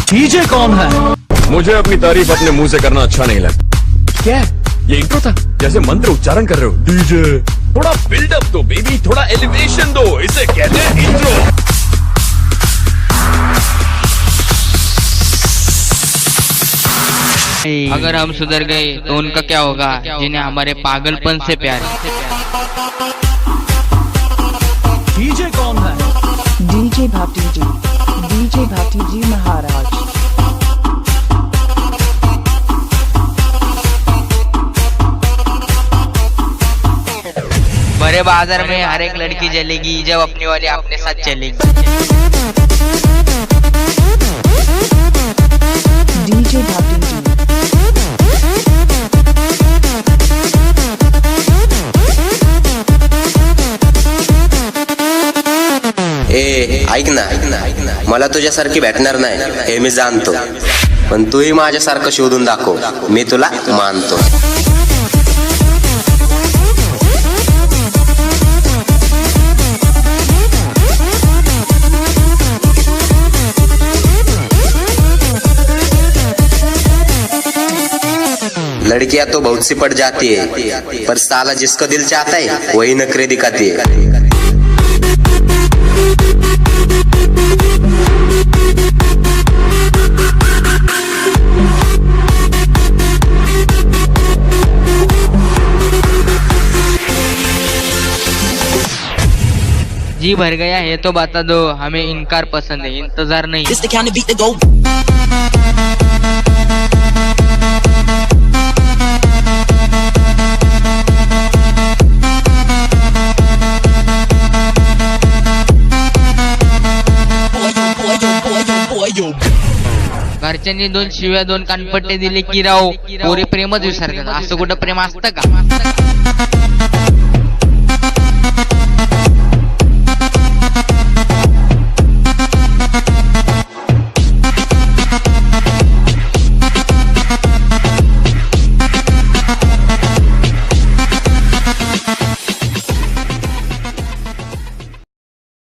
DJ कौन है? मुझे अपनी तारीफ अपने मुंह से करना अच्छा नहीं लगता। क्या? ये इंट्रो था, जैसे मंत्र उच्चारण कर रहे हो। डीजे थोड़ा बिल्डअप दो बेबी, थोड़ा एलिवेशन दो, इसे कहते हैं इंट्रो। अगर हम सुधर गए तो उनका क्या होगा जिन्हें हमारे पागलपन से प्यार है। डीजे कौन है? डीजे भाटी जी, डीजे भाटी जी महाराज। बड़े बाजार में हर एक लड़की जलेगी जब अपनी वाली अपने साथ चलेगी। डीजे भाटी जी। ऐक ना, मला तुझ्यासारखी भेटणार नाही हे मी जाणतो, पण तूही माझ्यासारखं शोधून दाखव, मी तुला मानतो। लड़कियां तो बहुत सी पड़ जाती है, पर साला जिसको दिल चाहता है वही नखरे दिखाती है। जी भर गया है तो बता दो, हमें इनकार पसंद है, इंतजार नहीं। घरच्यांनी 2 शिव्या 2 कानपट्टे दिले की राव पोरी प्रेमच विसरतात। असं कुठं प्रेम असतं का?